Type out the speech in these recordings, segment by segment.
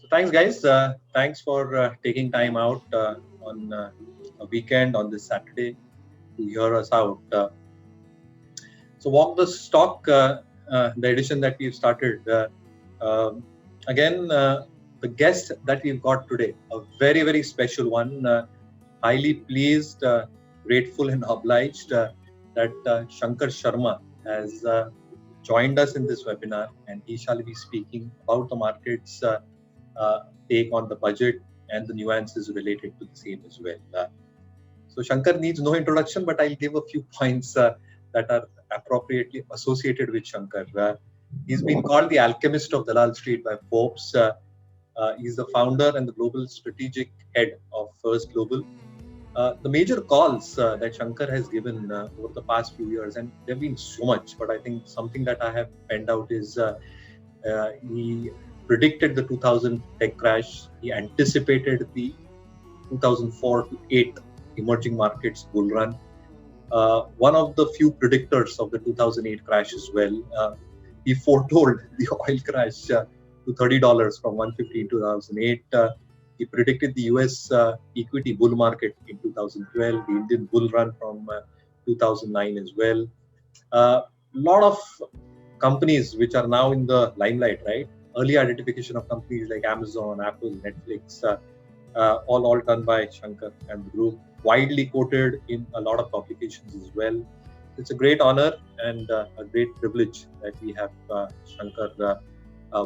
So thanks, guys. Thanks for taking time out on a weekend on this Saturday to hear us out. So walk the stock, the edition that we've started. Um Again, the guest that we've got today, a very, very special one. Highly pleased, grateful, and obliged that Shankar Sharma has joined us in this webinar, and he shall be speaking about the markets uh, take on the budget and the nuances related to the same as well. So Shankar needs no introduction, but I'll give a few points that are appropriately associated with Shankar. He's been called the alchemist of Dalal Street by Forbes. He's the founder and the global strategic head of First Global. The major calls that Shankar has given over the past few years, and there have been so much, but I think something that I have penned out is he predicted the 2000 tech crash. He anticipated the 2004 to 8 emerging markets bull run. One of the few predictors of the 2008 crash as well. He foretold the oil crash to $30 from 150 in 2008. He predicted the US equity bull market in 2012, the Indian bull run from 2009 as well. A lot of companies which are now in the limelight, right? Early identification of companies like Amazon, Apple, Netflix, all done by Shankar and the group, widely quoted in a lot of publications as well. It's a great honor and a great privilege that we have Shankar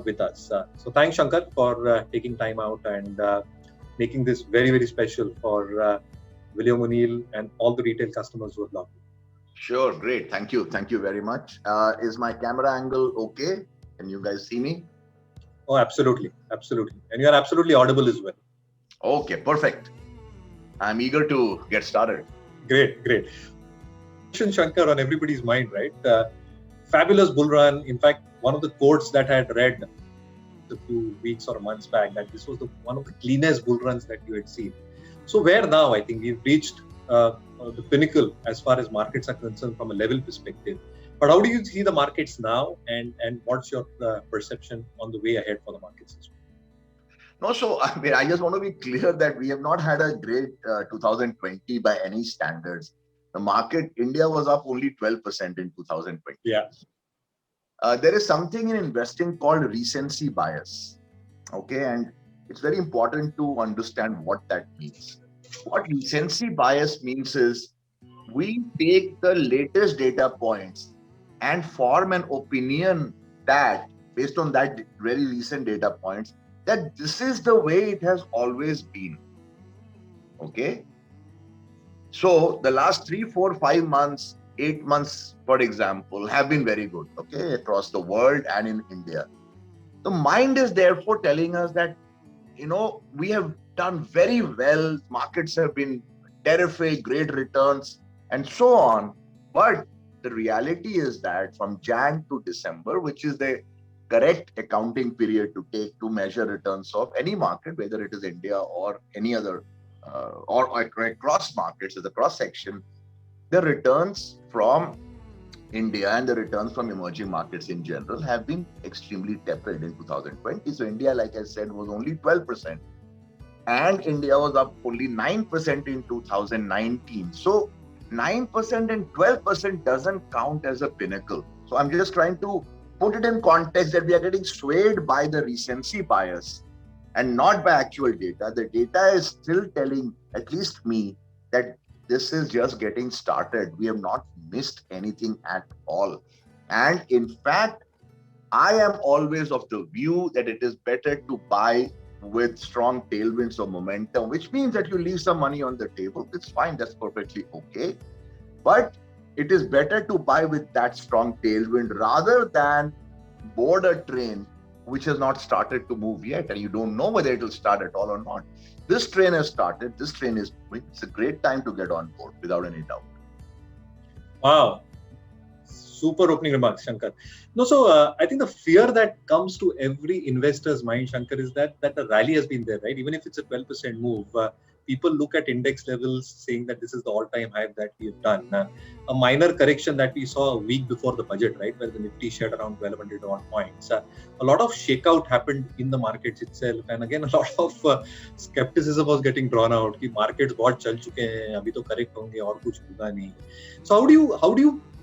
with us. So thanks, Shankar, for taking time out and making this very, very special for William O'Neill and all the retail customers who have logged in. Sure, great. Thank you. Thank you very much. Is my camera angle okay? Can you guys see me? Oh, absolutely. Absolutely. And you are absolutely audible as well. Okay, perfect. I'm eager to get started. Great, great. Shankar on everybody's mind, right? Fabulous bull run. In fact, one of the quotes that I had read a few weeks or months back, that this was one of the cleanest bull runs that you had seen. So where now? I think we've reached the pinnacle as far as markets are concerned from a level perspective. But how do you see the markets now, and what's your perception on the way ahead for the markets as well? No, so I mean, I just want to be clear that we have not had a great 2020 by any standards. The market, India was up only 12% in 2020. Yeah. There is something in investing called recency bias. Okay, and it's very important to understand what that means. What recency bias means is we take the latest data points and form an opinion that, based on that very recent data points, that this is the way it has always been. Okay. So the last 3, 4, 5 months, 8 months, for example, have been very good, okay, across the world and in India. The mind is therefore telling us that, we have done very well, markets have been terrific, great returns, and so on. But the reality is that from Jan to December, which is the correct accounting period to take to measure returns of any market, whether it is India or any other, or across markets as a cross section, the returns from India and the returns from emerging markets in general have been extremely tepid in 2020. So India, like I said, was only 12%. And India was up only 9% in 2019. So 9% and 12% doesn't count as a pinnacle. So I'm just trying to put it in context that we are getting swayed by the recency bias and not by actual data. The data is still telling, at least me, that this is just getting started. We have not missed anything at all. And in fact, I am always of the view that it is better to buy with strong tailwinds or momentum, which means that you leave some money on the table. It's fine. That's perfectly okay. But it is better to buy with that strong tailwind rather than board a train which has not started to move yet, and you don't know whether it will start at all or not. This train has started. This train is moving. It's a great time to get on board, without any doubt. Wow. Super opening remarks, Shankar. No, so I think the fear that comes to every investor's mind, Shankar, is that the rally has been there, right? Even if it's a 12% move, people look at index levels saying that this is the all-time high that we have done. A minor correction that we saw a week before the budget, right, where the Nifty shed around 1200 odd points. A lot of shakeout happened in the markets itself, and again a lot of skepticism was getting drawn out कि markets बहुत चल चुके हैं, अभी तो correct होंगे और कुछ होगा नहीं. So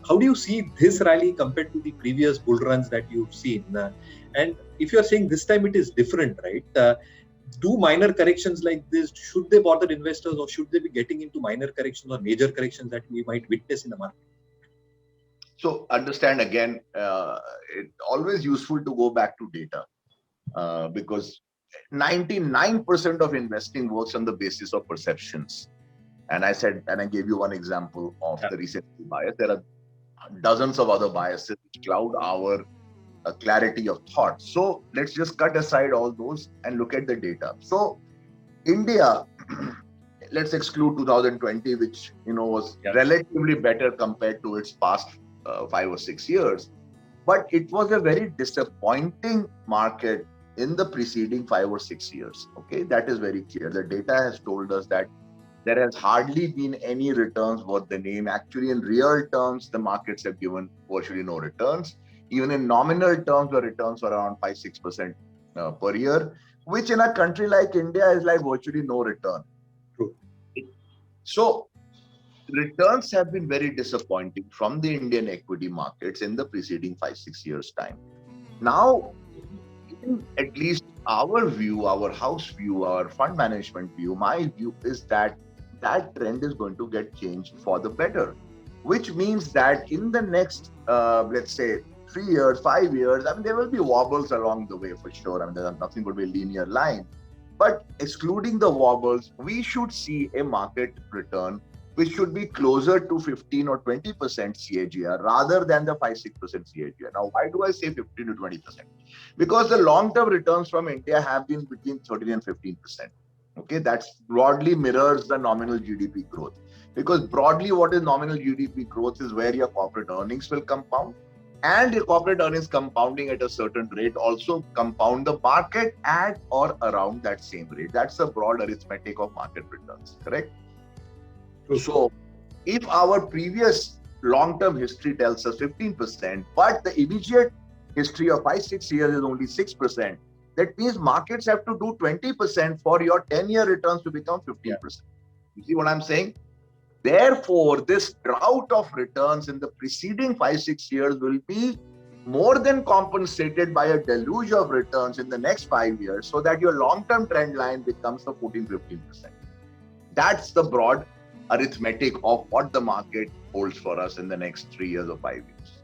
how do you see this rally compared to the previous bull runs that you've seen? And if you're saying this time it is different, right? Do minor corrections like this, should they bother investors, or should they be getting into minor corrections or major corrections that we might witness in the market? So understand again, it's always useful to go back to data because 99% of investing works on the basis of perceptions. And I gave you one example of the recency bias. There are dozens of other biases which cloud our clarity of thought. So let's just cut aside all those and look at the data. So India, let's exclude 2020, which was relatively better compared to its past 5 or 6 years, but it was a very disappointing market in the preceding 5 or 6 years. Okay, that is very clear. The data has told us that there has hardly been any returns worth the name. Actually, in real terms, the markets have given virtually no returns. Even in nominal terms, the returns were around 5-6% per year, which in a country like India is like virtually no return. True. So returns have been very disappointing from the Indian equity markets in the preceding 5-6 years time. Now, in at least our view, our house view, our fund management view, my view is that that trend is going to get changed for the better, which means that in the next, let's say, 3 years, 5 years, I mean, there will be wobbles along the way for sure. I mean, there's nothing going to be a linear line. But excluding the wobbles, we should see a market return which should be closer to 15 or 20% CAGR rather than the 5-6% CAGR. Now, why do I say 15 to 20%? Because the long-term returns from India have been between 13 and 15%. Okay, that broadly mirrors the nominal GDP growth. Because broadly, what is nominal GDP growth is where your corporate earnings will compound, and your corporate earnings compounding at a certain rate also compound the market at or around that same rate. That's the broad arithmetic of market returns, correct? So if our previous long-term history tells us 15%, but the immediate history of 5-6 years is only 6%, that means markets have to do 20% for your 10-year returns to become 15%. You see what I'm saying? Therefore, this drought of returns in the preceding 5-6 years will be more than compensated by a deluge of returns in the next 5 years, so that your long-term trend line becomes the 14-15%. That's the broad arithmetic of what the market holds for us in the next 3 years or 5 years.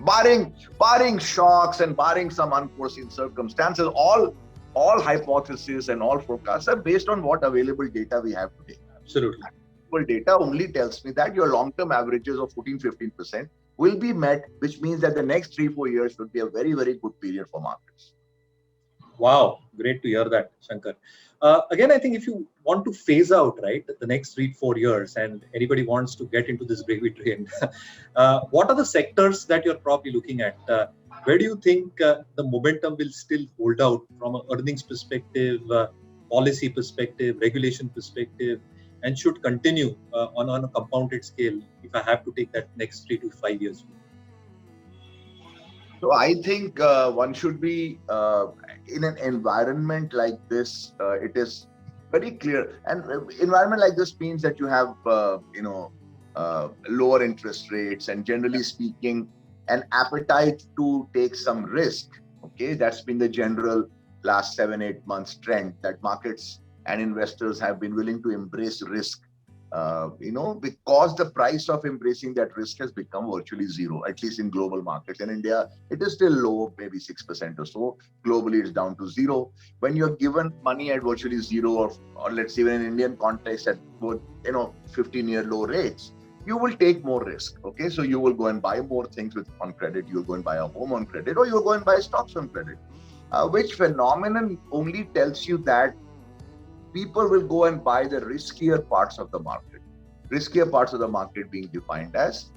Barring shocks and barring some unforeseen circumstances, all hypotheses and all forecasts are based on what available data we have today. Absolutely. Data only tells me that your long-term averages of 14-15% will be met, which means that the next 3-4 years should be a very, very good period for markets. Wow, great to hear that, Shankar. Again, I think if you want to phase out, right, the next 3-4 years, and anybody wants to get into this gravy train, what are the sectors that you're probably looking at? Where do you think the momentum will still hold out from an earnings perspective, policy perspective, regulation perspective, and should continue on a compounded scale if I have to take that next 3 to 5 years? So I think one should be in an environment like this. It is very clear, and environment like this means that you have lower interest rates, and generally speaking, an appetite to take some risk. Okay, that's been the general last 7-8 months trend, that markets and investors have been willing to embrace risk. Because the price of embracing that risk has become virtually zero, at least in global markets. In India, it is still low, maybe 6% or so. Globally, it's down to zero. When you're given money at virtually zero, or let's say even in Indian context at 15-year low rates, you will take more risk. Okay, so you will go and buy more things on credit. You'll go and buy a home on credit, or you'll go and buy stocks on credit. Which phenomenon only tells you that people will go and buy the riskier parts of the market. Riskier parts of the market being defined as,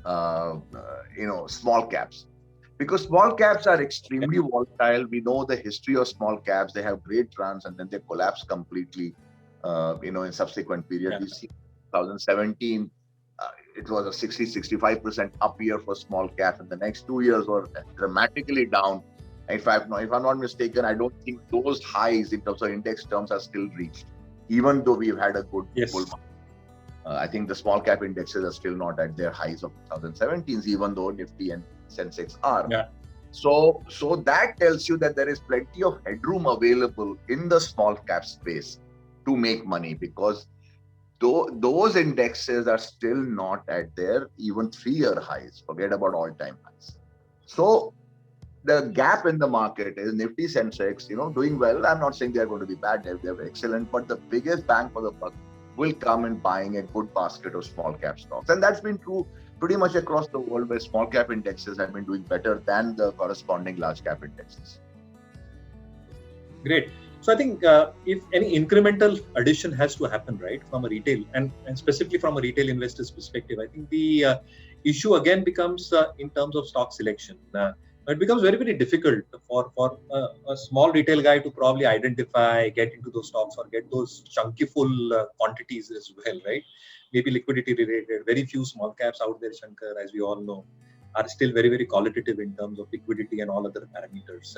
small caps. Because small caps are extremely volatile. We know the history of small caps. They have great runs and then they collapse completely. in subsequent period. Yeah. We see 2017, it was a 60-65% up year for small cap, and the next 2 years were dramatically down. If I'm not mistaken, I don't think those highs in terms of index terms are still reached, even though we've had a good bull Yes. market. I think the small cap indexes are still not at their highs of 2017s, even though Nifty and Sensex are. Yeah. So that tells you that there is plenty of headroom available in the small cap space to make money, because those indexes are still not at their even 3-year highs. Forget about all-time highs. So the gap in the market is Nifty, Sensex, doing well. I'm not saying they're going to be bad. They're excellent, but the biggest bang for the buck will come in buying a good basket of small cap stocks. And that's been true pretty much across the world, where small cap indexes have been doing better than the corresponding large cap indexes. Great. So I think if any incremental addition has to happen, right, from a retail and specifically from a retail investor's perspective, I think the issue again becomes in terms of stock selection. It becomes very, very difficult for a small retail guy to probably identify, get into those stocks or get those chunky full quantities as well, right? Maybe liquidity related. Very few small caps out there, Shankar, as we all know, are still very, very qualitative in terms of liquidity and all other parameters.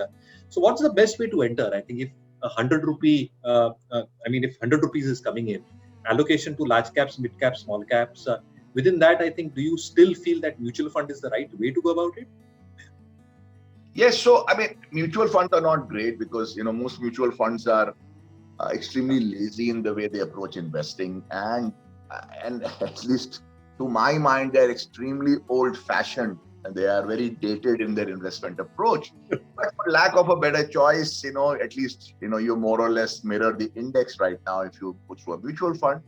So what's the best way to enter? I think if 100 rupee, if 100 rupees is coming in, allocation to large caps, mid caps, small caps, within that, I think, do you still feel that mutual fund is the right way to go about it? Yes. So, mutual funds are not great because, most mutual funds are extremely lazy in the way they approach investing. And at least to my mind, they're extremely old fashioned and they are very dated in their investment approach. But for lack of a better choice, at least, you more or less mirror the index right now. If you put through a mutual fund,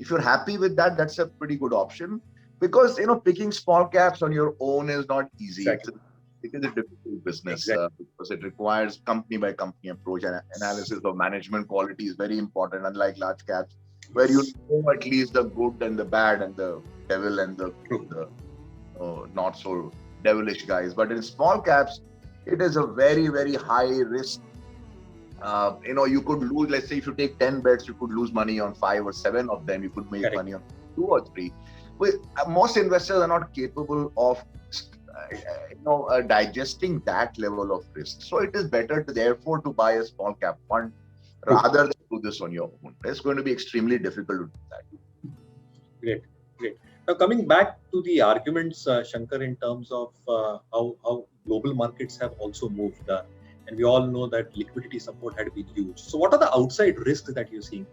if you're happy with that, that's a pretty good option, because, picking small caps on your own is not easy. Exactly. It is a difficult business, Exactly. because it requires company by company approach, and analysis of management quality is very important, unlike large caps, where you know at least the good and the bad and the devil and the not so devilish guys. But in small caps, it is a very, very high risk. You could lose, let's say if you take 10 bets, you could lose money on 5 or 7 of them. You could make money on 2 or 3. Most investors are not capable of digesting that level of risk. So it is better therefore to buy a small cap fund rather than do this on your own. It's going to be extremely difficult to do that. Great. Now coming back to the arguments, Shankar, in terms of how global markets have also moved, and we all know that liquidity support had been huge. So what are the outside risks that you're seeing?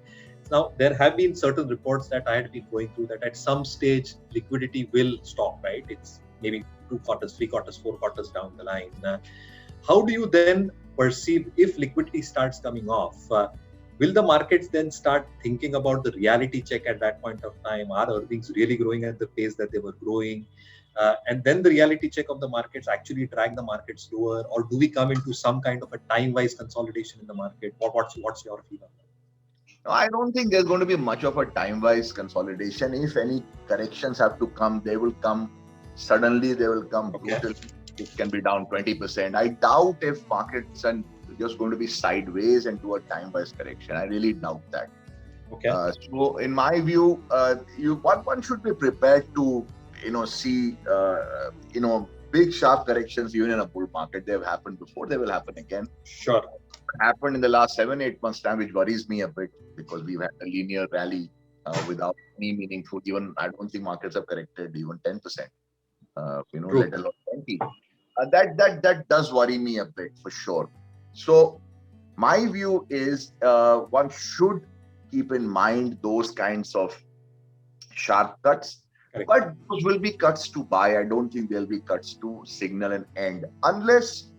Now, there have been certain reports that I had been going through that at some stage liquidity will stop, right? It's maybe 2 quarters, 3 quarters, 4 quarters down the line. How do you then perceive if liquidity starts coming off? Will the markets then start thinking about the reality check at that point of time? Are earnings really growing at the pace that they were growing? And then the reality check of the markets actually drag the markets lower, or do we come into some kind of a time-wise consolidation in the market? What's your feel on that? No, I don't think there's going to be much of a time-wise consolidation. If any corrections have to come, they will come suddenly. They will come brutally. It can be down 20%. I doubt if markets are just going to be sideways and do a time-wise correction. I really doubt that. Okay. So, in my view, one should be prepared to see big sharp corrections even in a bull market. They have happened before. They will happen again. Sure. Happened in the last 7-8 months time, which worries me a bit, because we've had a linear rally without any meaningful. Even I don't think markets have corrected even 10%. Let alone 20. That does worry me a bit for sure. So my view is one should keep in mind those kinds of sharp cuts. Correct. But those will be cuts to buy. I don't think there'll be cuts to signal an end, unless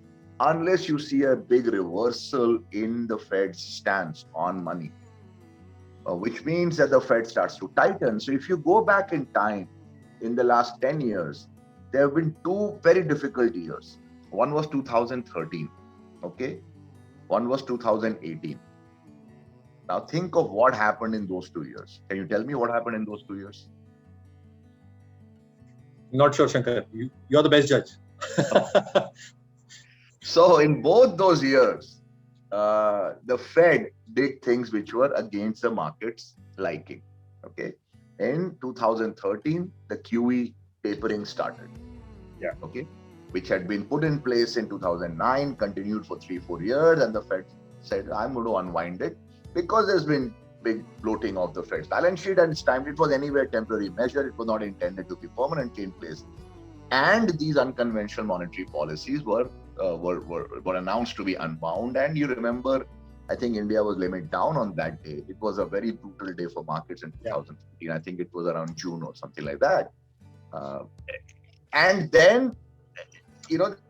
you see a big reversal in the Fed's stance on money, which means that the Fed starts to tighten. So if you go back in time, in the last 10 years, there have been 2 very difficult years. One was 2013, okay? One was 2018. Now think of what happened in those 2 years. Can you tell me what happened in those 2 years? Not sure, Shankar. You're the best judge. So in both those years, the Fed did things which were against the market's liking. Okay. In 2013, the QE tapering started. Yeah. Okay. Which had been put in place in 2009, continued for 3-4 years, and the Fed said, I'm going to unwind it because there's been big bloating of the Fed's balance sheet, and it's time. It was anyway temporary measure. It was not intended to be permanently in place. And these unconventional monetary policies were announced to be unbound. And you remember, I think India was limit down on that day. It was a very brutal day for markets in 2015. I think it was around June or something like that. And then,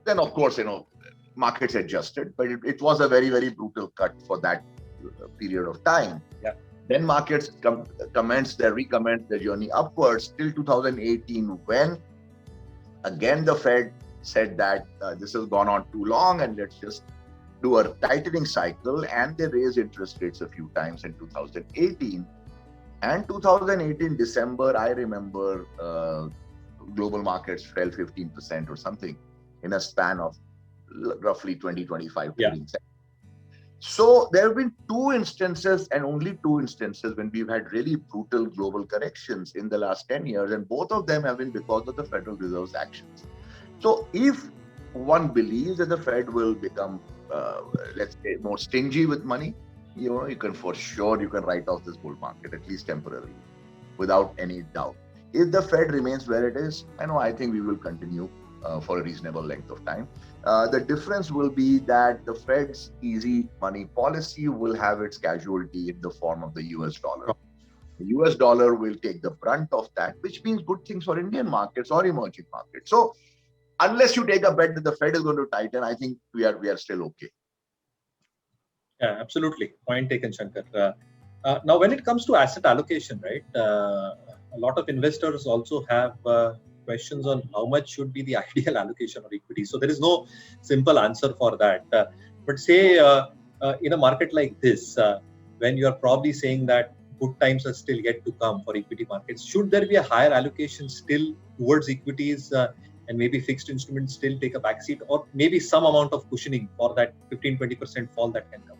then of course, markets adjusted, but it was a very, very brutal cut for that period of time. Yeah. Then markets recommenced their journey upwards till 2018, when again the Fed said that this has gone on too long and let's just do a tightening cycle, and they raised interest rates a few times in 2018. And 2018 December, I remember global markets fell 15% or something in a span of roughly 20-25 trading seconds. So there have been two instances, and only two instances, when we've had really brutal global corrections in the last 10 years, and both of them have been because of the Federal Reserve's actions. So if one believes that the Fed will become, let's say, more stingy with money, you can write off this bull market, at least temporarily, without any doubt. If the Fed remains where it is, I think we will continue for a reasonable length of time. The difference will be that the Fed's easy money policy will have its casualty in the form of the US dollar. The US dollar will take the brunt of that, which means good things for Indian markets or emerging markets. So unless you take a bet that the Fed is going to tighten, I think we are still okay. Yeah, absolutely. Point taken, Shankar. Now, when it comes to asset allocation, right, a lot of investors also have questions on how much should be the ideal allocation of equity. So there is no simple answer for that. But say in a market like this, when you are probably saying that good times are still yet to come for equity markets, should there be a higher allocation still towards equities and maybe fixed instruments still take a backseat, or maybe some amount of cushioning for that 15-20% fall that can come?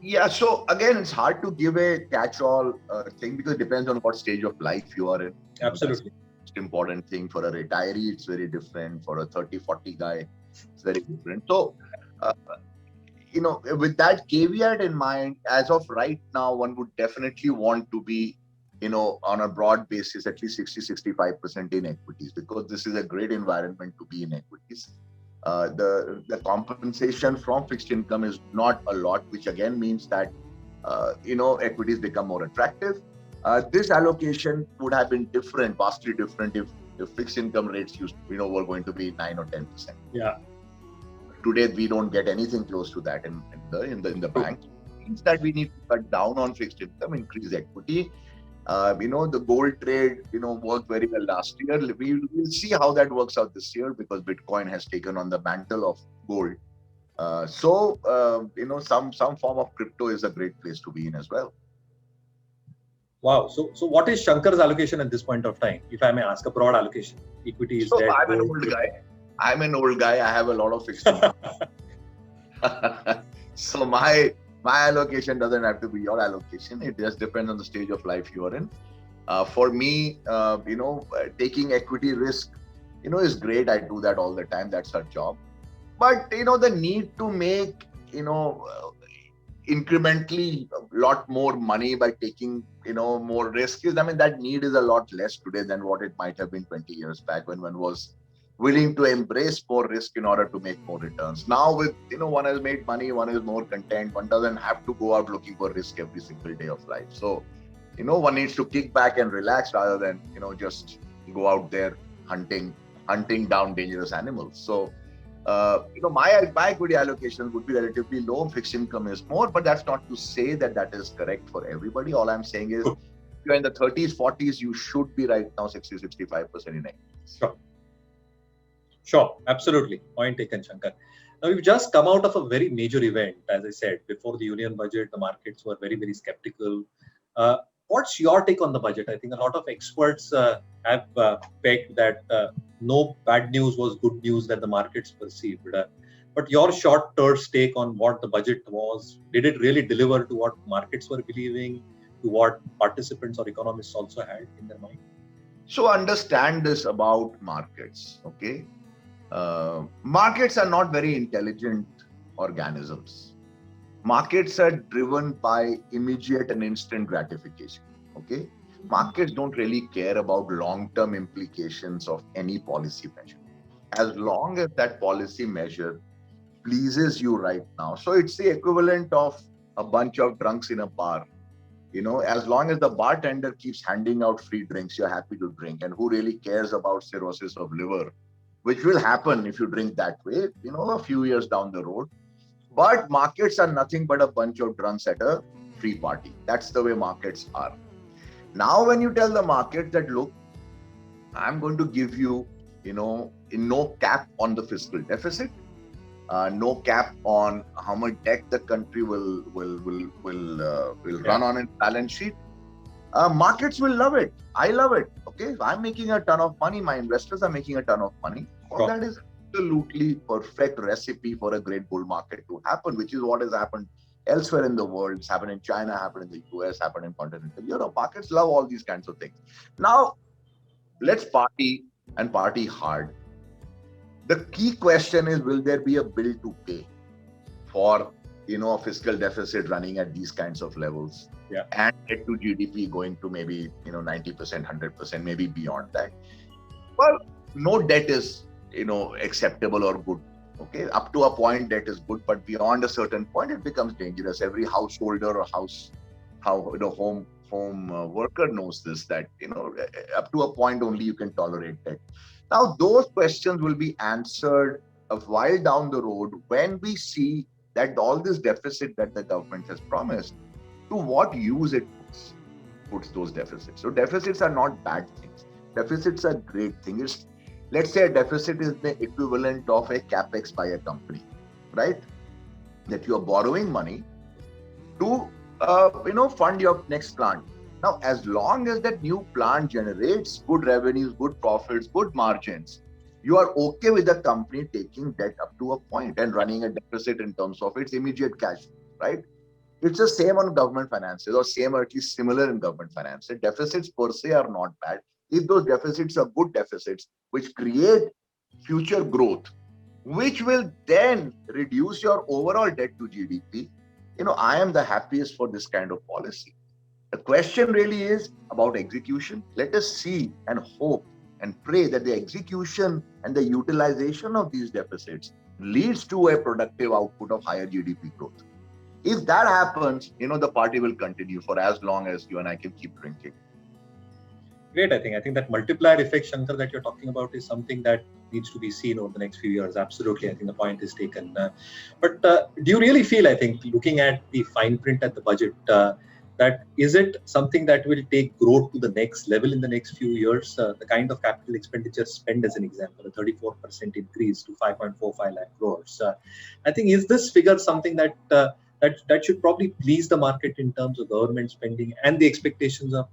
Yeah, so again, it's hard to give a catch-all thing because it depends on what stage of life you are in. Absolutely. That's the most important thing. For a retiree, it's very different. For a 30-40 guy, it's very different. So, with that caveat in mind, as of right now, one would definitely want to be, on a broad basis, at least 60-65% in equities, because this is a great environment to be in equities. The compensation from fixed income is not a lot, which again means that equities become more attractive. This allocation would have been different, vastly different, if fixed income rates were going to be 9 or 10%. Yeah. Today we don't get anything close to that in the bank. It means that we need to cut down on fixed income, increase equity. The gold trade, worked very well last year. We'll see how that works out this year, because Bitcoin has taken on the mantle of gold. Some form of crypto is a great place to be in as well. Wow. So what is Shankar's allocation at this point of time? If I may ask, a broad allocation. Equities, debt, I'm gold, an old guy. I have a lot of fixed income. So my allocation doesn't have to be your allocation. It just depends on the stage of life you are in. For me, taking equity risk, is great. I do that all the time. That's our job. But, the need to make, incrementally a lot more money by taking, more risk that need is a lot less today than what it might have been 20 years back, when one was willing to embrace more risk in order to make more returns. Now with, one has made money, one is more content, one doesn't have to go out looking for risk every single day of life. So, one needs to kick back and relax rather than, just go out there hunting down dangerous animals. So, my equity allocation would be relatively low. Fixed income is more, but that's not to say that that is correct for everybody. All I'm saying is, if you're in the 30s, 40s, you should be right now 60-65% in equities. Sure, absolutely. Point taken, Shankar. Now, we've just come out of a very major event. As I said, before the union budget, the markets were very, very skeptical. What's your take on the budget? I think a lot of experts have pegged that no bad news was good news that the markets perceived. But your short-term take on what the budget was, did it really deliver to what markets were believing, to what participants or economists also had in their mind? So understand this about markets, okay? Markets are not very intelligent organisms. Markets are driven by immediate and instant gratification, okay? Markets don't really care about long-term implications of any policy measure. As long as that policy measure pleases you right now. So it's the equivalent of a bunch of drunks in a bar. As long as the bartender keeps handing out free drinks, you're happy to drink. And who really cares about cirrhosis of liver, which will happen if you drink that way, a few years down the road. But markets are nothing but a bunch of drunks at a free party. That's the way markets are. Now, when you tell the market that, look, I'm going to give you, no cap on the fiscal deficit, no cap on how much debt the country will run on its balance sheet. Markets will love it. I love it. Okay, I'm making a ton of money. My investors are making a ton of money. Well, that is absolutely perfect recipe for a great bull market to happen, which is what has happened elsewhere in the world. It's happened in China, happened in the US, happened in continental Europe. Markets love all these kinds of things. Now, let's party and party hard. The key question is, will there be a bill to pay for a fiscal deficit running at these kinds of levels? Yeah. And debt to GDP going to maybe 90%, 100%, maybe beyond that. Well, no debt is acceptable or good. Okay, up to a point debt is good, but beyond a certain point it becomes dangerous. Every householder or home worker knows this, that up to a point only you can tolerate debt. Now, those questions will be answered a while down the road when we see that all this deficit that the government has promised, to what use it puts those deficits. So deficits are not bad things. Deficits are great things. Let's say a deficit is the equivalent of a capex by a company, right? That you are borrowing money to fund your next plant. Now, as long as that new plant generates good revenues, good profits, good margins, you are okay with the company taking debt up to a point and running a deficit in terms of its immediate cash, right? It's the same on government finances, or same or at least similar in government finances. Deficits per se are not bad if those deficits are good deficits which create future growth, which will then reduce your overall debt to GDP. I am the happiest for this kind of policy. The question really is about execution. Let us see and hope and pray that the execution and the utilization of these deficits leads to a productive output of higher GDP growth. If that happens, the party will continue for as long as you and I can keep drinking. Great, I think that multiplier effect, Shankar, that you're talking about is something that needs to be seen over the next few years. Absolutely, I think the point is taken. But do you really feel, I think, looking at the fine print at the budget, that is it something that will take growth to the next level in the next few years? The kind of capital expenditure spend, as an example, a 34% increase to 5.45 lakh crores. I think, is this figure something that that should probably please the market in terms of government spending and the expectations of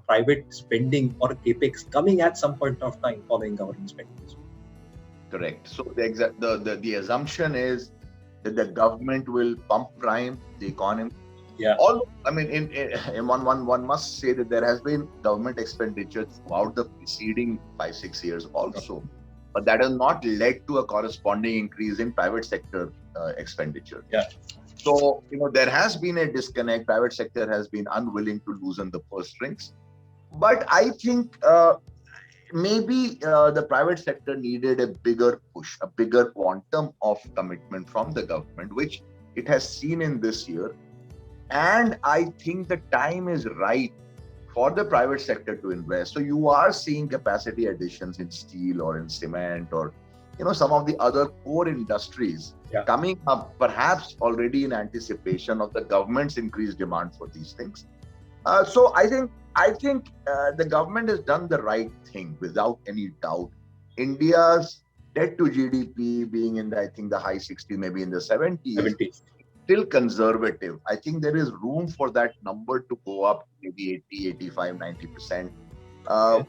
private spending or capex coming at some point of time following government spending? Correct. So the assumption is that the government will pump prime the economy. Yeah. One must say that there has been government expenditure throughout the preceding 5-6 years also, but that has not led to a corresponding increase in private sector expenditure. Yeah. So, there has been a disconnect. Private sector has been unwilling to loosen the purse strings. But I think maybe the private sector needed a bigger push, a bigger quantum of commitment from the government, which it has seen in this year. And I think the time is right for the private sector to invest. So you are seeing capacity additions in steel or in cement or some of the other core industries coming up, perhaps already in anticipation of the government's increased demand for these things. So I think the government has done the right thing without any doubt. India's debt to GDP being in the high 60s, maybe in the 70s, still conservative. I think there is room for that number to go up maybe 80, 85, 90%.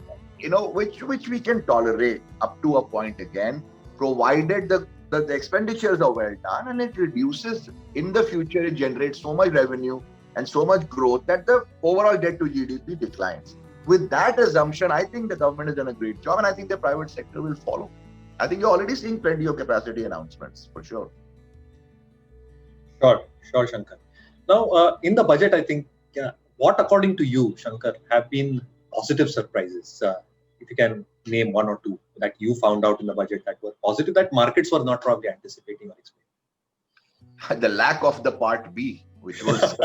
Which we can tolerate up to a point again, provided the the expenditures are well done, and it reduces in the future. It generates so much revenue and so much growth that the overall debt to GDP declines. With that assumption, I think the government has done a great job, and I think the private sector will follow. I think you're already seeing plenty of capacity announcements for sure. Sure, Shankar. Now, in the budget, I think, what according to you, Shankar, have been positive surprises? If you can name one or two that you found out in the budget that were positive, that markets were not probably anticipating or expecting. The lack of the Part B, which was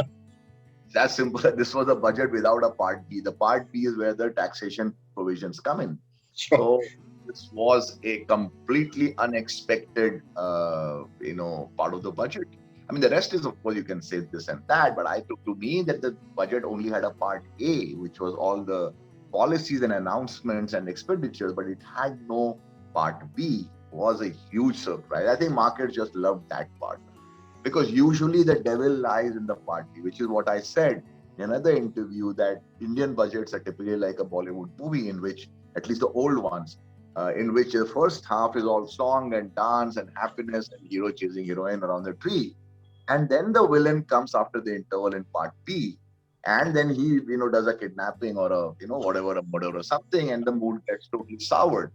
that simple. This was a budget without a Part B. The Part B is where the taxation provisions come in. Sure. So this was a completely unexpected, part of the budget. I mean, the rest is, of course, you can say this and that, but I took to me that the budget only had a Part A, which was all the policies and announcements and expenditures, but it had no Part B. Was a huge surprise. I think markets just loved that part, because usually the devil lies in the Part B, which is what I said in another interview, that Indian budgets are typically like a Bollywood movie, in which, at least the old ones, in which the first half is all song and dance and happiness and hero chasing heroine around the tree. And then the villain comes after the interval in Part B. And then he, does a kidnapping or whatever, a murder or something, and the mood gets totally soured.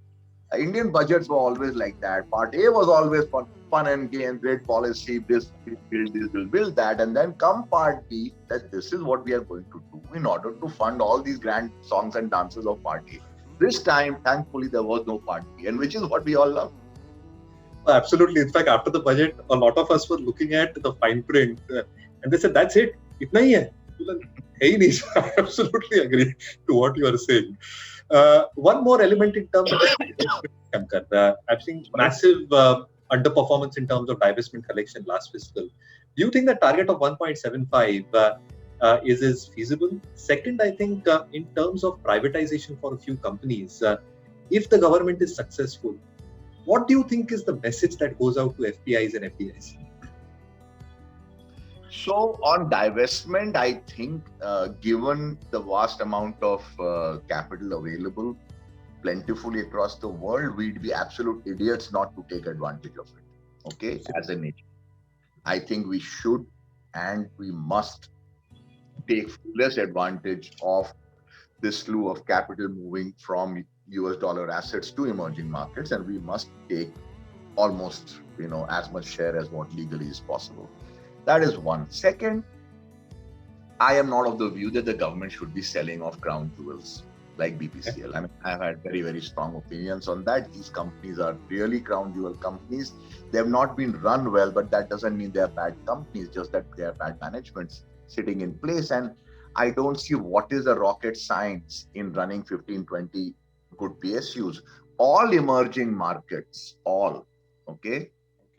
Indian budgets were always like that. Part A was always fun and games, great policy, this will build that. And then come Part B, that this is what we are going to do in order to fund all these grand songs and dances of Part A. This time, thankfully, there was no Part B, and which is what we all love. Absolutely. In fact, after the budget, a lot of us were looking at the fine print and they said, that's it. Itna hi hai. Hey, Nish, I absolutely agree to what you are saying. One more element in terms of Shankar. I've seen massive underperformance in terms of divestment collection last fiscal. Do you think the target of 1.75 is feasible? Second, I think in terms of privatization for a few companies, if the government is successful, what do you think is the message that goes out to FPIs and FDIs? So on divestment, I think given the vast amount of capital available plentifully across the world, we'd be absolute idiots not to take advantage of it. Okay, as a nation, I think we should and we must take fullest advantage of this slew of capital moving from US dollar assets to emerging markets, and we must take almost as much share as what legally is possible. That is one. Second, I am not of the view that the government should be selling off crown jewels like BPCL. I mean, I've had very, very strong opinions on that. These companies are really crown jewel companies. They have not been run well, but that doesn't mean they are bad companies, just that they are bad managements sitting in place. And I don't see what is the rocket science in running 15, 20 good PSUs. All emerging markets, okay?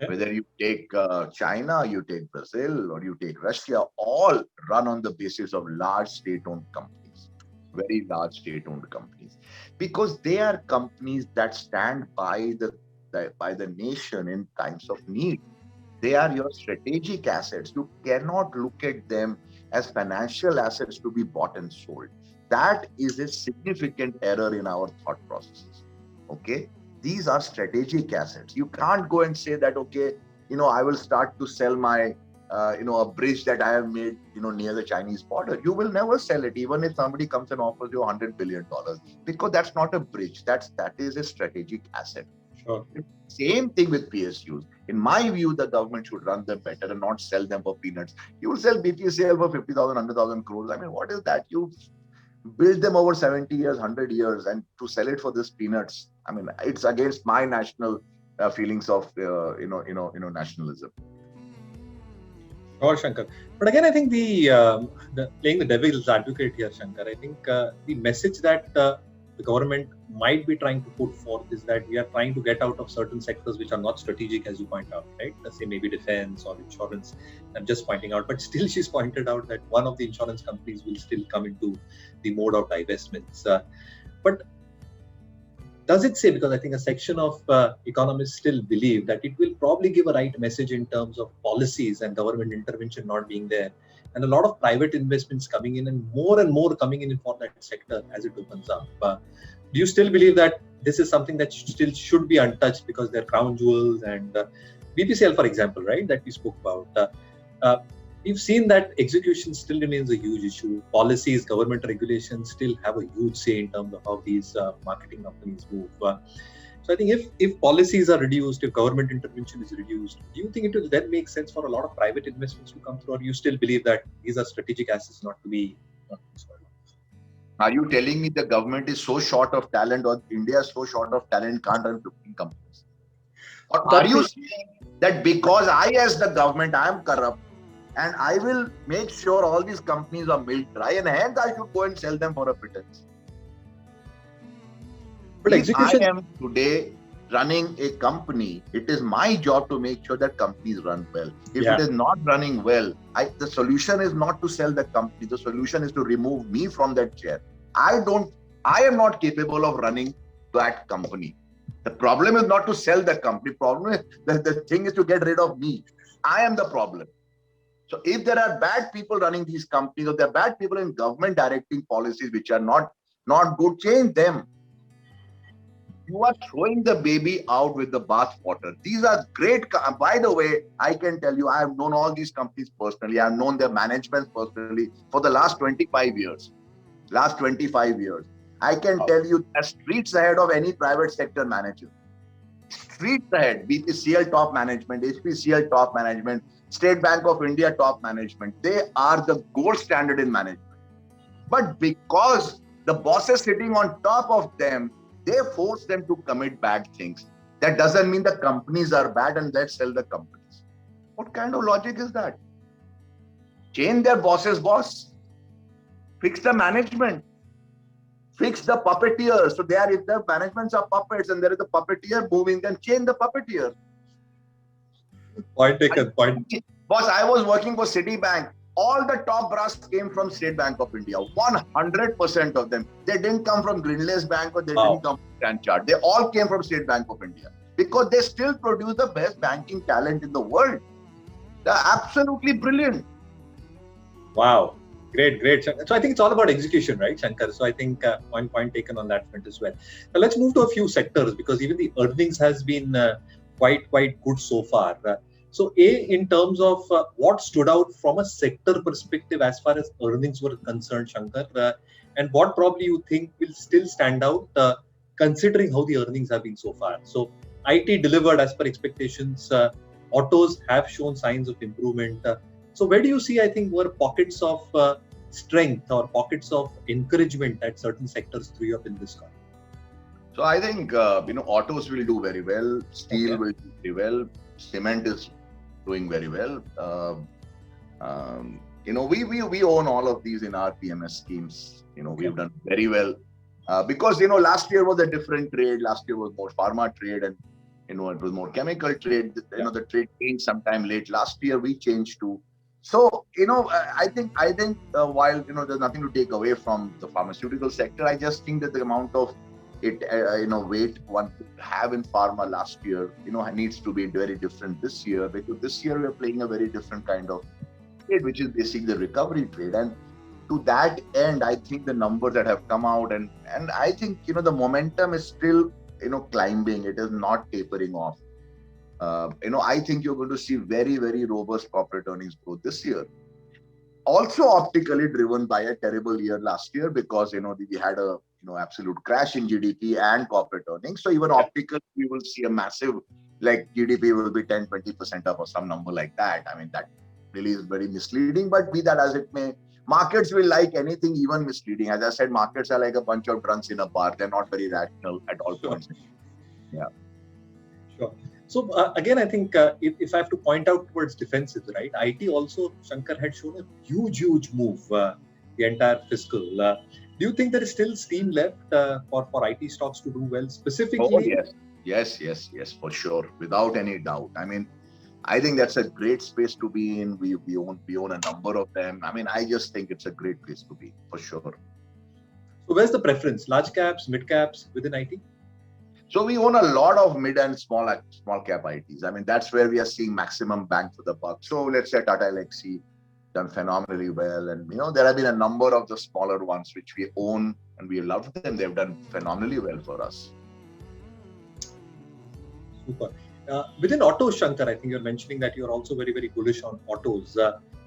Whether you take China, you take Brazil, or you take Russia, all run on the basis of large state-owned companies, very large state-owned companies, because they are companies that stand by the nation in times of need. They are your strategic assets. You cannot look at them as financial assets to be bought and sold. That is a significant error in our thought processes. Okay? These are strategic assets. You can't go and say that, okay, I will start to sell my, a bridge that I have made, near the Chinese border. You will never sell it, even if somebody comes and offers you $100 billion, because that's not a bridge. That is a strategic asset. Sure. Same thing with PSUs. In my view, the government should run them better and not sell them for peanuts. You will sell BPCL for 50,000, 100,000 crores. I mean, what is that? You build them over 70 years, 100 years, and to sell it for this peanuts. I mean, it's against my national feelings of, nationalism. Sure, Shankar. But again, I think the playing the devil's advocate here, Shankar, I think the message that the government might be trying to put forth is that we are trying to get out of certain sectors which are not strategic, as you point out, right? Let's say maybe defense or insurance. I'm just pointing out, but still she's pointed out that one of the insurance companies will still come into the mode of divestments. But does it say, because I think a section of economists still believe that it will probably give a right message in terms of policies and government intervention not being there, and a lot of private investments coming in and more coming in for that sector as it opens up. do you still believe that this is something that still should be untouched because they're crown jewels? And BPCL, for example, right, that we spoke about, we've seen that execution still remains a huge issue. Policies, government regulations still have a huge say in terms of how these marketing companies move. So I think if policies are reduced, if government intervention is reduced, do you think it will then make sense for a lot of private investments to come through, or you still believe that these are strategic assets not to be sold? Are you telling me the government is so short of talent, or India is so short of talent, can't run 15 companies? Or are you saying that because I, as the government, I am corrupt and I will make sure all these companies are milk dry and hence I should go and sell them for a pittance? But if I am today running a company, it is my job to make sure that companies run well. If it is not running well, the solution is not to sell the company. The solution is to remove me from that chair. I am not capable of running that company. The problem is not to sell the company. Problem is the thing is to get rid of me. I am the problem. So if there are bad people running these companies, or there are bad people in government directing policies which are not good, change them. You are throwing the baby out with the bathwater. These are great. By the way, I can tell you, I have known all these companies personally. I have known their management personally for the last 25 years. Last 25 years. I can tell you they're streets ahead of any private sector manager. Streets ahead. BPCL top management, HPCL top management, State Bank of India top management. They are the gold standard in management. But because the bosses sitting on top of them, they force them to commit bad things. That doesn't mean the companies are bad and let's sell the companies. What kind of logic is that? Change their boss's boss. Fix the management. Fix the puppeteer. So if the managements are puppets and there is a puppeteer moving, then change the puppeteer. Point taken. Boss, I was working for Citibank. All the top brass came from State Bank of India. 100% of them. They didn't come from Greenlace Bank or they didn't come from Stanchart. They all came from State Bank of India because they still produce the best banking talent in the world. They're absolutely brilliant. Wow. Great. So I think it's all about execution, right, Shankar? So I think point taken on that front as well. Now let's move to a few sectors because even the earnings has been quite good so far. So in terms of what stood out from a sector perspective as far as earnings were concerned, Shankar, and what probably you think will still stand out considering how the earnings have been so far. So IT delivered as per expectations. Autos have shown signs of improvement. So where do you see, I think, were pockets of strength or pockets of encouragement that certain sectors threw up in this quarter? So I think, autos will do very well. Steel will do very well. Cement is doing very well. We own all of these in our PMS schemes. We've done very well because, last year was a different trade. Last year was more pharma trade and, it was more chemical trade. The trade changed sometime late last year. We changed too. So, I think while, there's nothing to take away from the pharmaceutical sector, I just think that the amount of weight one could have in pharma last year, needs to be very different this year, because this year we're playing a very different kind of trade, which is basically the recovery trade. And to that end, I think the numbers that have come out and I think, the momentum is still, climbing. It is not tapering off. I think you're going to see very, very robust corporate earnings growth this year. Also optically driven by a terrible year last year because, we had a, absolute crash in GDP and corporate earnings. So even optically, we will see a massive, like GDP will be 10-20% up or some number like that. I mean, that really is very misleading, but be that as it may, markets will like anything even misleading. As I said, markets are like a bunch of drunks in a bar. They're not very rational at all points. Yeah. Sure. So again, I think if I have to point out towards defensives, right? IT also, Shankar, had shown a huge move the entire fiscal. Do you think there is still steam left for IT stocks to do well specifically? Oh, yes, for sure, without any doubt. I mean, I think that's a great space to be in. We own a number of them. I mean, I just think it's a great place to be for sure. So where's the preference? Large caps, mid caps within IT? So we own a lot of mid and small cap ITs. I mean, that's where we are seeing maximum bang for the buck. So let's say Tata Elxsi done phenomenally well. And, there have been a number of the smaller ones which we own and we love them. They've done phenomenally well for us. Super. Within auto, Shankar, I think you're mentioning that you're also very, very bullish on autos.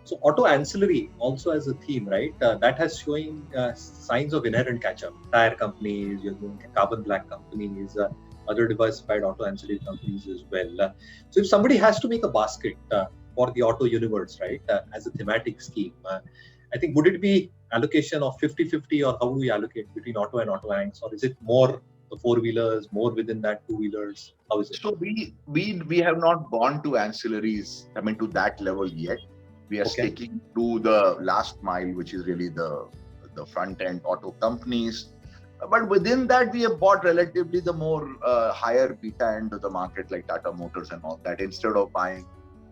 So auto ancillary also as a theme, right? That has showing signs of inherent catch-up. Tire companies, you're doing carbon black companies, other diversified auto ancillary companies as well. So if somebody has to make a basket for the auto universe, right, as a thematic scheme, I think would it be allocation of 50-50, or how do we allocate between auto and auto anks, or is it more the four-wheelers, more within that two-wheelers? How is it? So we have not gone to ancillaries, I mean, to that level yet. We are sticking to the last mile, which is really the front end auto companies. But within that, we have bought relatively the more higher beta end of the market, like Tata Motors and all that, instead of buying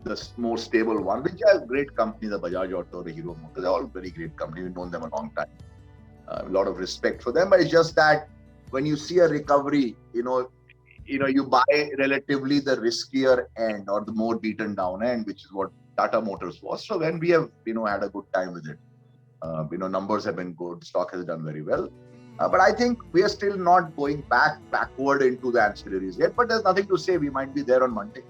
the more stable one, which are great companies, the Bajaj Auto, the Hero Motors, they're all very great companies. We've known them a long time. A lot of respect for them, but it's just that when you see a recovery, you buy relatively the riskier end or the more beaten down end, which is what Tata Motors was. So when we have, had a good time with it, numbers have been good, stock has done very well. But I think we are still not going backward into the ancillaries yet, but there's nothing to say. We might be there on Monday.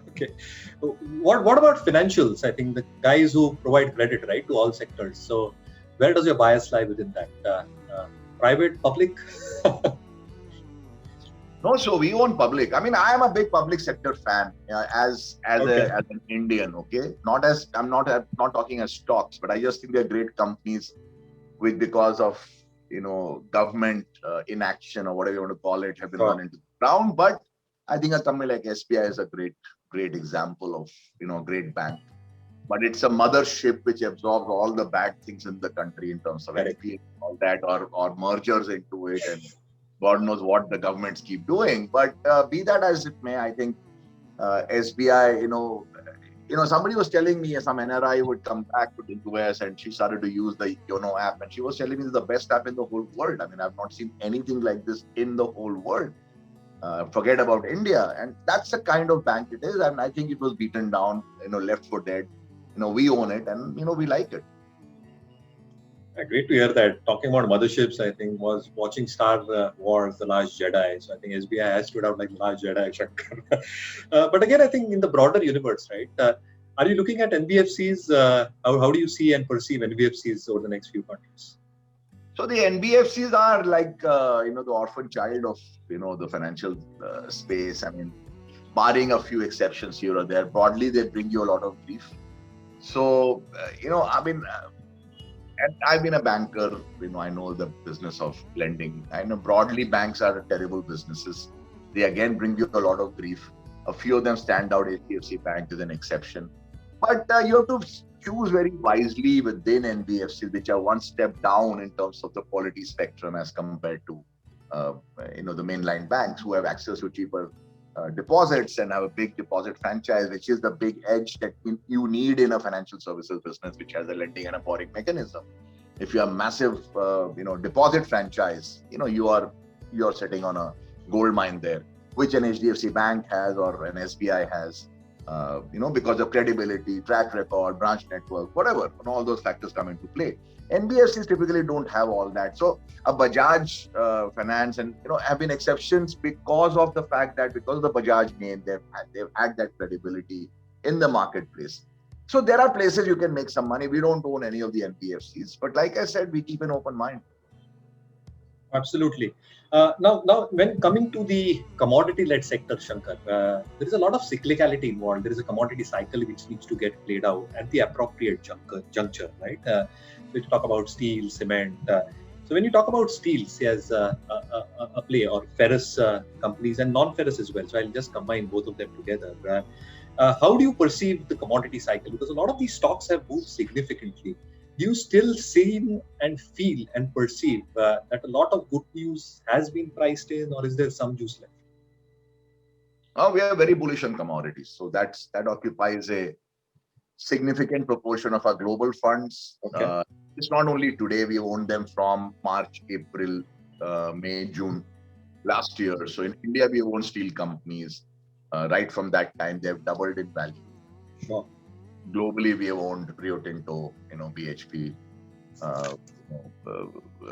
Okay. What about financials? I think the guys who provide credit, right, to all sectors. So where does your bias lie within that? Private, public? No, so we own public. I mean, I am a big public sector fan as an Indian. Okay, I'm not talking as stocks, but I just think they're great companies because of government inaction or whatever you want to call it have been run into the ground. But I think a company like SBI is a great example of great bank. But it's a mothership which absorbs all the bad things in the country in terms of NPA and all that, or mergers into it, and God knows what the governments keep doing. But be that as it may, I think SBI, somebody was telling me some NRI would come back to the US and she started to use the YONO app, and she was telling me it's the best app in the whole world. I mean, I've not seen anything like this in the whole world. Forget about India. And that's the kind of bank it is. And I think it was beaten down, left for dead. We own it and, we like it. Great to hear that. Talking about motherships, I think was watching Star Wars: The Last Jedi. So I think SBI has stood out like the Last Jedi, Shankar. But again, I think in the broader universe, right? Are you looking at NBFCs? How do you see and perceive NBFCs over the next few quarters? So the NBFCs are like the orphan child of the financial space. I mean, barring a few exceptions here or there, broadly they bring you a lot of grief. So and I've been a banker, I know the business of lending. I know broadly banks are terrible businesses. They again bring you a lot of grief. A few of them stand out. HDFC Bank is an exception. But you have to choose very wisely within NBFCs, which are one step down in terms of the quality spectrum as compared to the mainline banks who have access to cheaper deposits and have a big deposit franchise, which is the big edge that you need in a financial services business, which has a lending and a borrowing mechanism. If you have massive, deposit franchise, you're sitting on a gold mine there, which an HDFC Bank has or an SBI has, because of credibility, track record, branch network, whatever, and all those factors come into play. NBFCs typically don't have all that. So a Bajaj Finance and have been exceptions because of the fact that because of the Bajaj name, they've had that credibility in the marketplace. So there are places you can make some money. We don't own any of the NBFCs, but like I said, we keep an open mind. Absolutely. Now, when coming to the commodity-led sector, Shankar, there is a lot of cyclicality involved. There is a commodity cycle which needs to get played out at the appropriate juncture, right? So you talk about steel, cement. So when you talk about steel, say as a play, or ferrous companies and non-ferrous as well, so I'll just combine both of them together. How do you perceive the commodity cycle? Because a lot of these stocks have moved significantly. Do you still see and feel and perceive that a lot of good news has been priced in, or is there some juice left? We are very bullish on commodities. So that occupies a significant proportion of our global funds. Okay. It's not only today, we own them from March, April, May, June last year. So in India, we own steel companies. Right from that time, they've doubled in value. Sure. Globally, we have owned Rio Tinto, BHP, uh,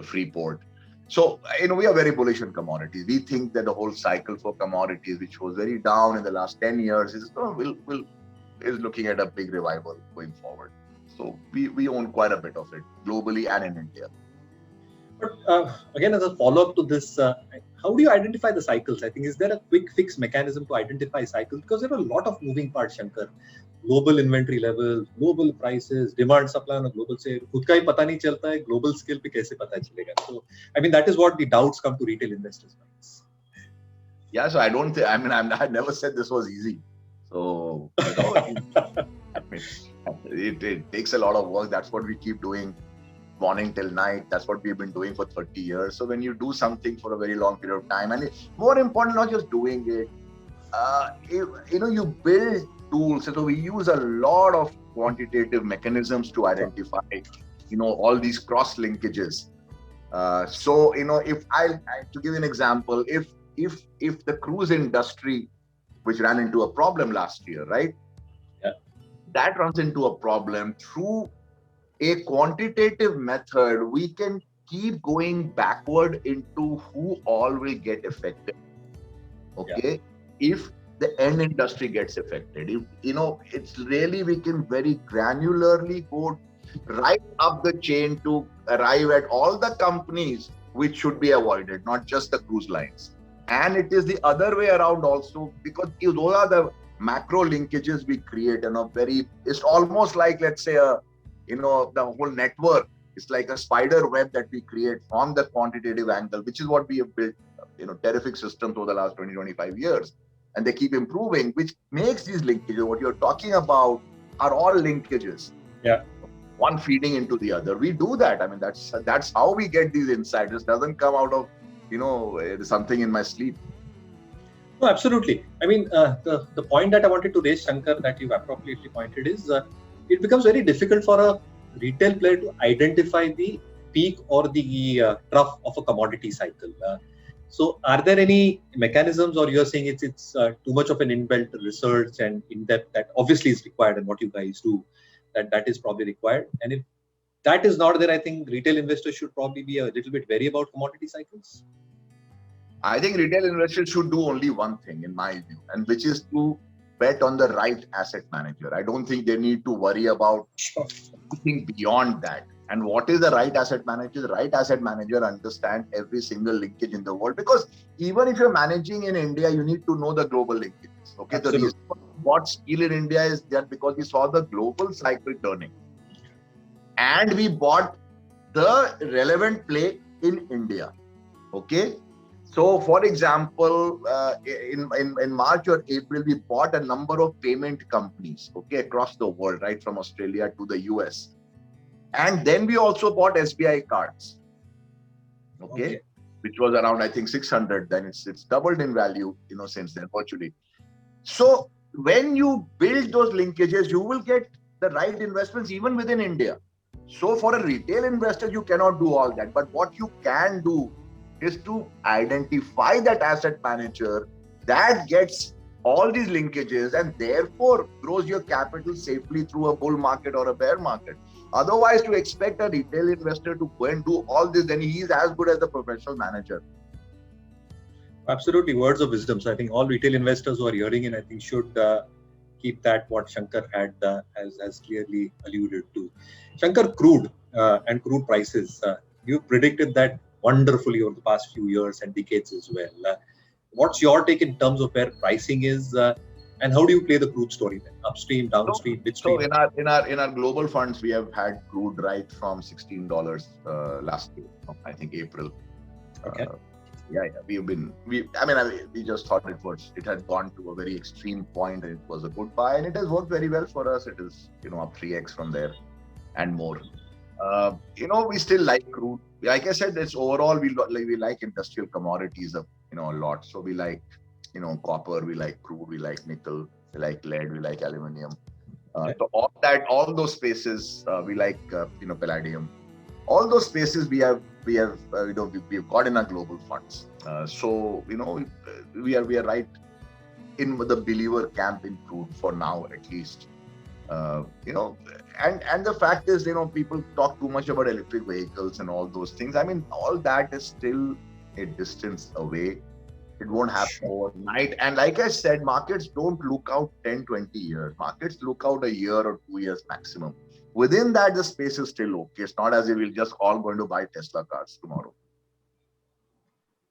Freeport. So, we are very bullish on commodities. We think that the whole cycle for commodities, which was very down in the last 10 years, is looking at a big revival going forward. So we own quite a bit of it globally and in India. But again, as a follow-up to this, how do you identify the cycles? I think, is there a quick fix mechanism to identify cycles? Because there are a lot of moving parts, Shankar. Global inventory levels, global prices, demand supply on a global scale. खुद का ही पता नहीं चलता है, global scale पे कैसे पता चलेगा? So, I mean, that is what the doubts come to retail investors' minds. Yeah, so I don't think, I never said this was easy. So, it takes a lot of work. That's what we keep doing morning till night. That's what we've been doing for 30 years. So when you do something for a very long period of time, and it's more important, not just doing it, you build tools. So we use a lot of quantitative mechanisms to identify, all these cross linkages. So, if to give you an example, if the cruise industry, which ran into a problem last year, right? Yeah. That runs into a problem through a quantitative method. We can keep going backward into who all will get affected. Okay. Yeah. If the end industry gets affected, it's really, we can very granularly go right up the chain to arrive at all the companies which should be avoided, not just the cruise lines. And it is the other way around also, because those are the macro linkages we create, it's almost like, let's say, the whole network is like a spider web that we create from the quantitative angle, which is what we have built, terrific systems over the last 20-25 years. And they keep improving, which makes these linkages, what you're talking about, are all linkages. Yeah. One feeding into the other. We do that. I mean, that's how we get these insights. It doesn't come out of, something in my sleep. No, absolutely. I mean, the point that I wanted to raise, Shankar, that you've appropriately pointed is, it becomes very difficult for a retail player to identify the peak or the trough of a commodity cycle. So, are there any mechanisms, or you're saying it's too much of an inbuilt research and in-depth that obviously is required, and what you guys do, that is probably required? And if that is not there, I think retail investors should probably be a little bit wary about commodity cycles. I think retail investors should do only one thing, in my view, and which is to bet on the right asset manager. I don't think they need to worry about anything beyond that. And what is the right asset manager? The right asset manager understands every single linkage in the world, because even if you're managing in India, you need to know the global linkages. Okay, absolutely. The reason we bought steel in India is that because we saw the global cycle turning, and we bought the relevant play in India. Okay. So, for example, in March or April, we bought a number of payment companies, okay, across the world, right from Australia to the US. And then we also bought SBI cards, okay, which was around, I think, 600. Then it's doubled in value, since then, virtually. So when you build those linkages, you will get the right investments even within India. So for a retail investor, you cannot do all that. But what you can do is to identify that asset manager that gets all these linkages and therefore grows your capital safely through a bull market or a bear market. Otherwise, to expect a retail investor to go and do all this, then he is as good as the professional manager. Absolutely, words of wisdom. So I think all retail investors who are hearing in, I think, should keep that what Shankar had has clearly alluded to. Shankar, crude and crude prices. You predicted that wonderfully over the past few years and decades as well. What's your take in terms of where pricing is, and how do you play the crude story then? Upstream, downstream, midstream? So in our global funds, we have had crude right from $16 last year, I think April. Okay. We just thought it had gone to a very extreme point and it was a good buy, and it has worked very well for us. It is up 3x from there and more. We still like crude. Like I said, it's overall we like industrial commodities a lot. So we like copper, we like crude, we like nickel, we like lead, we like aluminium. So all those spaces we like palladium. All those spaces we have got in our global funds. So we are right in the believer camp in crude for now, at least. You know, and the fact is, you know, people talk too much about electric vehicles and all those things. I mean, all that is still a distance away. It won't happen Sure. overnight. And like I said, markets don't look out 10, 20 years. Markets look out a year or 2 years maximum. Within that, the space is still okay. It's not as if we're just all going to buy Tesla cars tomorrow.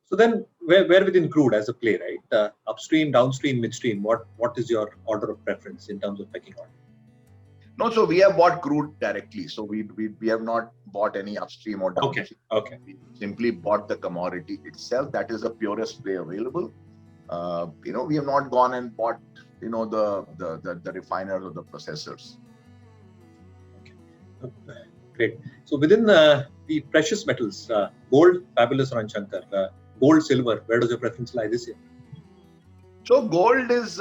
So then, where within crude as a play, right? Upstream, downstream, midstream. What is your order of preference in terms of pecking order? No, so we have bought crude directly. So we have not bought any upstream or Okay. downstream. Okay. We simply bought the commodity itself. That is the purest way available. You know, we have not gone and bought, you know, the refiners or the processors. Great. So within the precious metals, gold, fabulous, Shankar. Gold, silver. Where does your preference lie this year? So gold is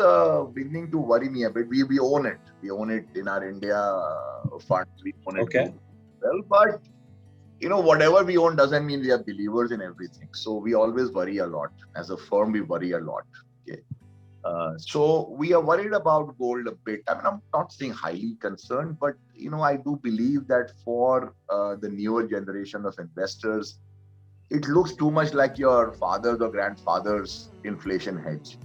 beginning to worry me a bit. We own it. We own it in our India funds. We own it Okay. well, but you know, whatever we own doesn't mean we are believers in everything. So we always worry a lot. As a firm, we worry a lot. Okay. So we are worried about gold a bit. I mean, I'm not saying highly concerned, but you know, I do believe that for the newer generation of investors, it looks too much like your father's or grandfather's inflation hedge.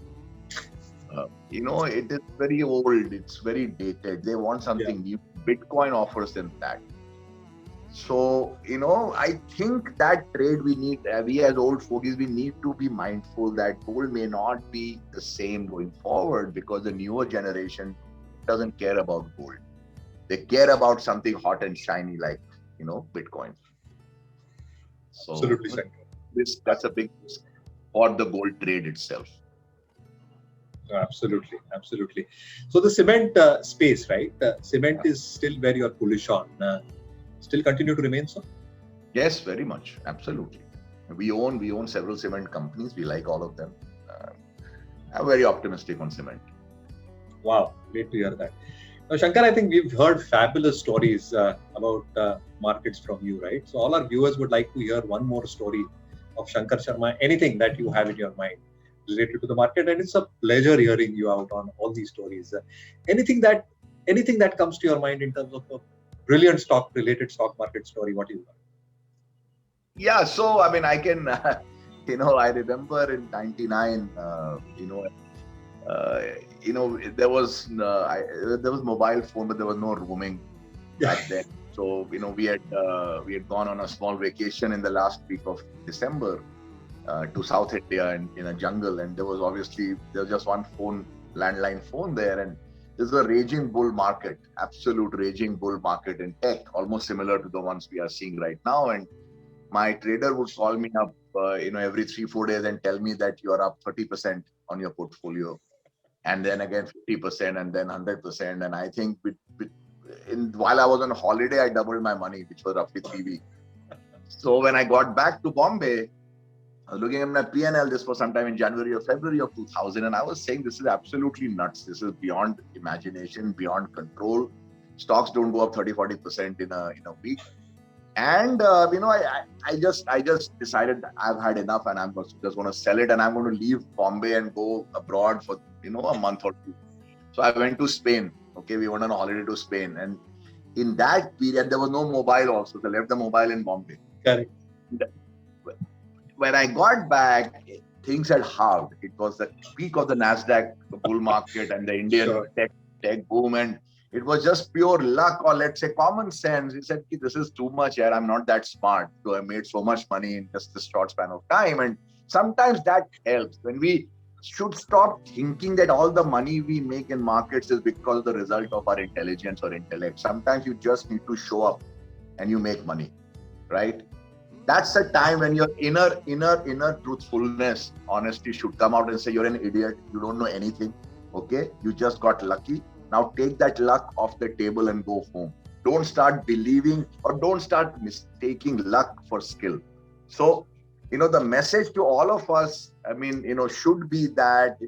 You know, it is very old. It's very dated. They want something new. Bitcoin offers them that. So, you know, I think that trade we need, we as old fogies, we need to be mindful that gold may not be the same going forward because the newer generation doesn't care about gold. They care about something hot and shiny like, you know, Bitcoin. So Absolutely, Shankar. that's a big risk for the gold trade itself. Absolutely, absolutely. So the cement space, right? Cement is still where you're bullish on. Still continue to remain so? Yes, very much. Absolutely. We own several cement companies. We like all of them. I'm very optimistic on cement. Wow, great to hear that. Now, Shankar, I think we've heard fabulous stories about markets from you, right? So all our viewers would like to hear one more story of Shankar Sharma, anything that you have in your mind related to the market. And it's a pleasure hearing you out on all these stories. Anything that comes to your mind in terms of a brilliant related stock market story, what you got? Yeah, so I mean, I can, you know, I remember in '99, there was mobile phone, but there was no roaming back then. So you know, we had gone on a small vacation in the last week of December to South India in a jungle, and there was just one phone, landline phone there, and this is a raging bull market, absolute raging bull market in tech, almost similar to the ones we are seeing right now. And my trader would call me up, every 3-4 days and tell me that you are up 30% on your portfolio, and then again 50%, and then 100%. And I think while I was on holiday, I doubled my money, which was roughly 3 weeks. So when I got back to Bombay, I was looking at my P&L. This was sometime in January or February of 2000, and I was saying, this is absolutely nuts. This is beyond imagination, beyond control. Stocks don't go up 30-40% in a week. And I just decided I've had enough, and I'm just going to sell it, and I'm going to leave Bombay and go abroad for a month or two. So I went to Spain. Okay, we went on a holiday to Spain, and in that period there was no mobile also. So I left the mobile in Bombay. Correct. When I got back, things had halved. It was the peak of the Nasdaq bull market and the Indian tech boom, and it was just pure luck, or let's say common sense. He said, this is too much here. I'm not that smart to have made so much money in just this short span of time. And sometimes that helps. When we should stop thinking that all the money we make in markets is because of the result of our intelligence or intellect. Sometimes you just need to show up and you make money, right? That's the time when your inner truthfulness, honesty should come out and say, you're an idiot. You don't know anything. Okay. You just got lucky. Now take that luck off the table and go home. Don't start believing, or don't start mistaking luck for skill. So, the message to all of us, should be that,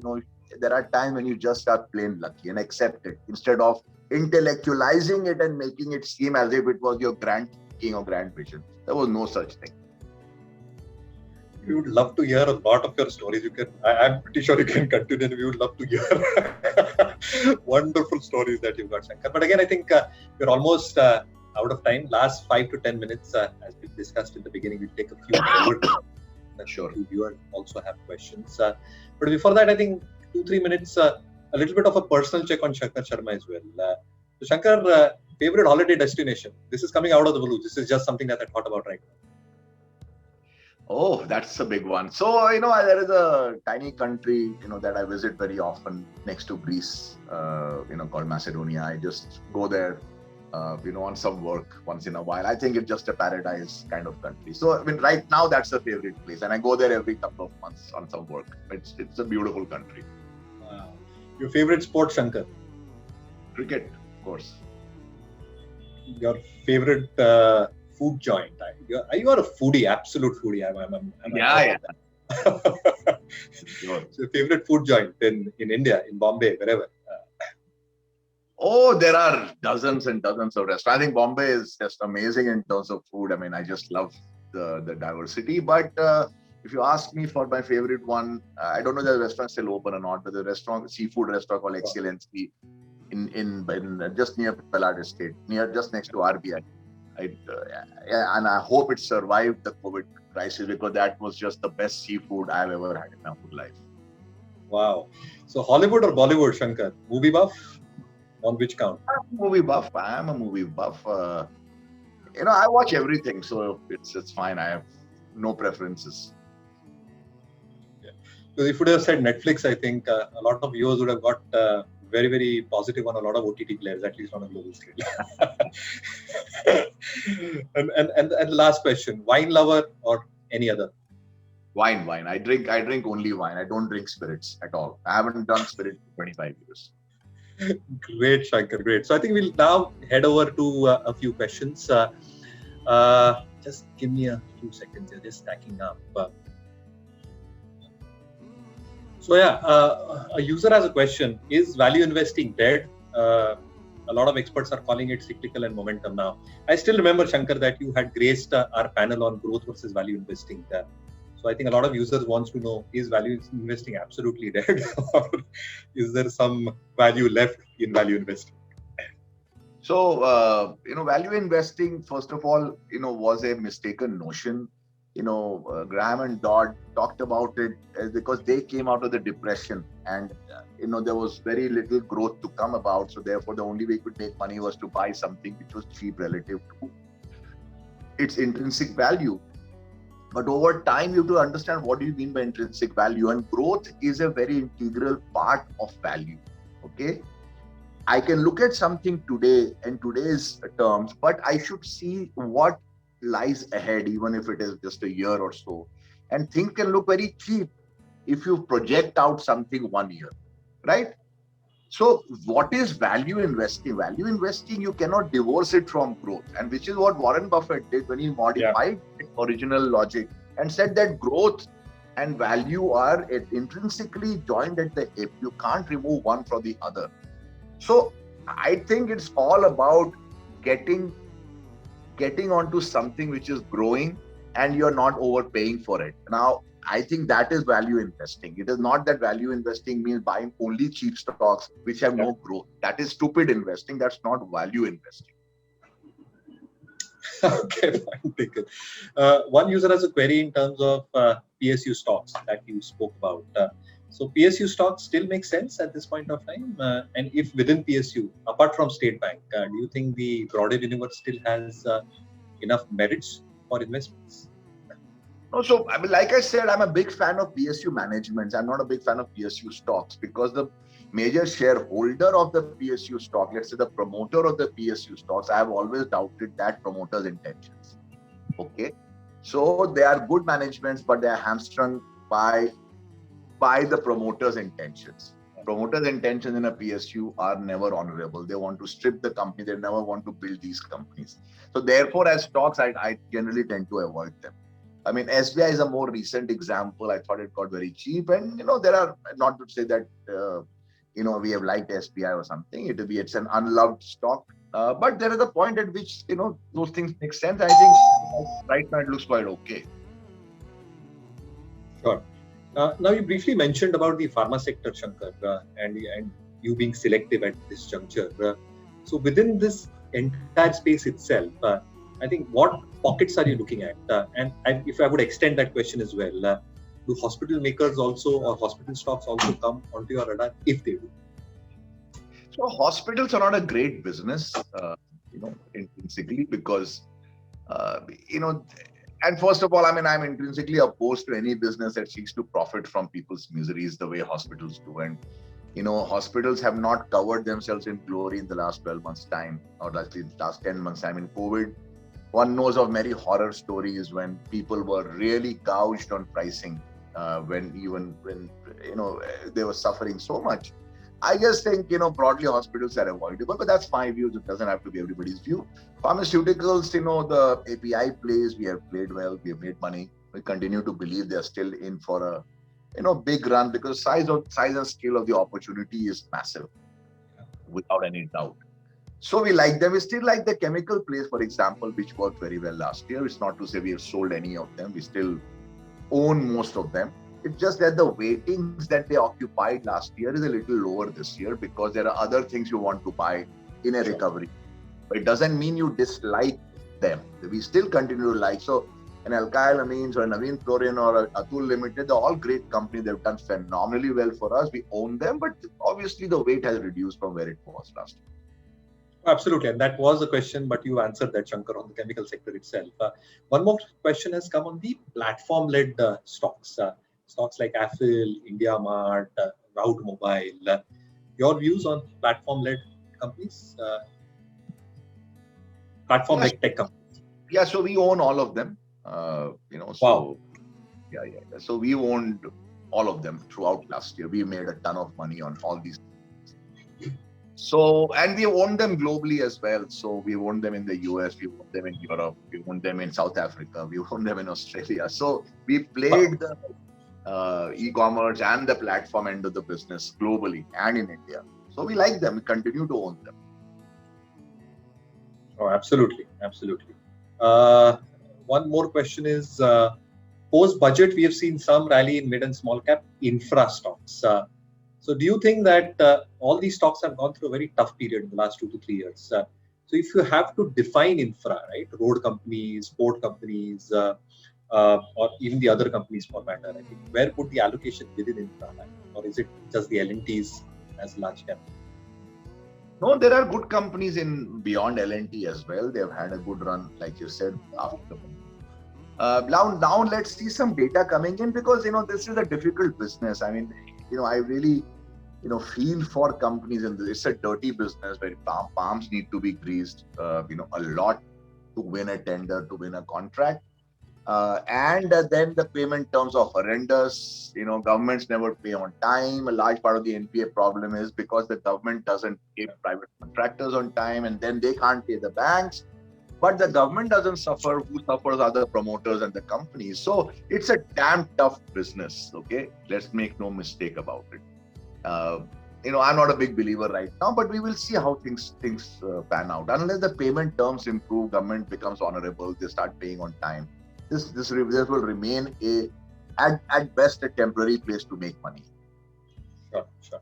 there are times when you just are plain lucky, and accept it instead of intellectualizing it and making it seem as if it was your grand king or grand vision. There was no such thing. We would love to hear a lot of your stories. I'm pretty sure you can continue. We would love to hear Wonderful stories that you've got, Shankar. But again, I think we're almost out of time. Last 5 to 10 minutes, as we discussed in the beginning, we'll take a few forward. Sure. Viewers also have questions. But before that, I think 2-3 minutes, a little bit of a personal check on Shankar Sharma as well. So Shankar, favorite holiday destination? This is coming out of the blue. This is just something that I thought about right now. Oh, that's a big one. So, there is a tiny country, that I visit very often next to Greece, called Macedonia. I just go there, on some work once in a while. I think it's just a paradise kind of country. So, right now that's a favorite place. And I go there every couple of months on some work. It's a beautiful country. Wow. Your favorite sport, Shankar? Cricket, of course. Your favorite food joint? You are a foodie, absolute foodie. Yeah. Sure. So your favorite food joint in India, in Bombay, wherever? Oh, there are dozens and dozens of restaurants. I think Bombay is just amazing in terms of food. I just love the diversity. But if you ask me for my favorite one, I don't know if the restaurant is still open or not, but the seafood restaurant called Excellency in just near Ballard Estate, just next to RBI. And I hope it survived the COVID crisis, because that was just the best seafood I've ever had in my whole life. Wow. So Hollywood or Bollywood, Shankar? Movie buff? On which count? I'm a movie buff. I watch everything, so it's fine. I have no preferences. Yeah. So if you would have said Netflix, I think a lot of viewers would have got very, very positive on a lot of OTT players, at least on a global scale. and the last question: wine lover or any other? Wine. I drink only wine. I don't drink spirits at all. I haven't done spirits for 25 years. Great, Shankar. Great. So I think we'll now head over to a few questions. Just give me a few seconds. They're just stacking up. A user has a question. Is value investing dead? A lot of experts are calling it cyclical and momentum now. I still remember, Shankar, that you had graced our panel on growth versus value investing. So I think a lot of users wants to know, is value investing absolutely dead, or is there some value left in value investing? So, value investing, first of all, was a mistaken notion. Graham and Dodd talked about it because they came out of the depression, and there was very little growth to come about. So therefore, the only way you could make money was to buy something which was cheap relative to its intrinsic value. But over time, you have to understand what do you mean by intrinsic value, and growth is a very integral part of value. Okay. I can look at something today in today's terms, but I should see what lies ahead, even if it is just a year or so. And things can look very cheap if you project out something 1 year, right? So what is value investing? Value investing, you cannot divorce it from growth. And which is what Warren Buffett did when he modified the original logic and said that growth and value are intrinsically joined at the hip. You can't remove one from the other. So I think it's all about getting onto something which is growing and you're not overpaying for it. Now, I think that is value investing. It is not that value investing means buying only cheap stocks which have no growth. That is stupid investing. That's not value investing. Okay, fine, taken. One user has a query in terms of PSU stocks that you spoke about. So PSU stocks still make sense at this point of time? And if within PSU, apart from State Bank, do you think the broader universe still has enough merits for investments? No, so like I said, I'm a big fan of PSU managements. I'm not a big fan of PSU stocks because the major shareholder of the PSU stock, let's say the promoter of the PSU stocks, I have always doubted that promoter's intentions. Okay. So they are good managements, but they are hamstrung by the promoter's intentions. Promoters' intentions in a PSU are never honorable. They want to strip the company. They never want to build these companies. So therefore, as stocks, I generally tend to avoid them. I mean, SBI is a more recent example. I thought it got very cheap. And, there are, not to say that, we have liked SBI or something. It's an unloved stock. But there is a point at which, those things make sense. I think right now it looks quite okay. Sure. Now you briefly mentioned about the pharma sector, Shankar, and you being selective at this juncture. So within this entire space itself, I think what pockets are you looking at? If I would extend that question as well, do hospital makers also or hospital stocks also come onto your radar if they do? So hospitals are not a great business, intrinsically, because uh, you know and first of all, I mean, I'm intrinsically opposed to any business that seeks to profit from people's miseries the way hospitals do. And hospitals have not covered themselves in glory in the last 12 months time, or last 10 months time. In COVID, one knows of many horror stories when people were really gouged on pricing, when they were suffering so much. I just think, broadly hospitals are avoidable, but that's my view. It doesn't have to be everybody's view. Pharmaceuticals, the API plays, we have played well, we have made money. We continue to believe they're still in for a, big run, because size and scale of the opportunity is massive, without any doubt. So we like them. We still like the chemical plays, for example, which worked very well last year. It's not to say we have sold any of them. We still own most of them. It's just that the weightings that they occupied last year is a little lower this year, because there are other things you want to buy in a recovery. But it doesn't mean you dislike them. We still continue to like. So an Alkyl Amines or a Navin Fluorine or a Atul Limited, they're all great companies. They've done phenomenally well for us. We own them, but obviously the weight has reduced from where it was last year. Absolutely, and that was a question, but you answered that, Shankar, on the chemical sector itself. One more question has come on the platform-led stocks, stocks like Affle, IndiaMart, Route Mobile. Your views on platform-led companies, platform-led tech companies? Yeah, so we own all of them. Wow. Yeah. So we owned all of them throughout last year. We made a ton of money on all these. So, and we own them globally as well. So we own them in the US, we own them in Europe, we own them in South Africa, we own them in Australia. So we played the e-commerce and the platform end of the business globally and in India. So we like them. We continue to own them. Oh, absolutely. One more question is, post-budget, we have seen some rally in mid and small cap infra stocks. So do you think that all these stocks have gone through a very tough period in the last 2 to 3 years? So if you have to define infra, right, road companies, port companies, or even the other companies for matter, I think, where would the allocation within infra lie? Or is it just the L&Ts as large cap? No, there are good companies in beyond L&T as well. They've had a good run, like you said, after. Now let's see some data coming in, because this is a difficult business. I mean, I really feel for companies, and it's a dirty business where palms need to be greased a lot to win a tender, to win a contract, and then the payment terms are horrendous. Governments never pay on time. A large part of the NPA problem is because the government doesn't pay private contractors on time, and then they can't pay the banks. But the government doesn't suffer. Who suffers are the promoters and the companies. So it's a damn tough business. Okay, let's make no mistake about it. I'm not a big believer right now, but we will see how things pan out. Unless the payment terms improve, government becomes honorable, they start paying on time. This will remain at best a temporary place to make money. Sure.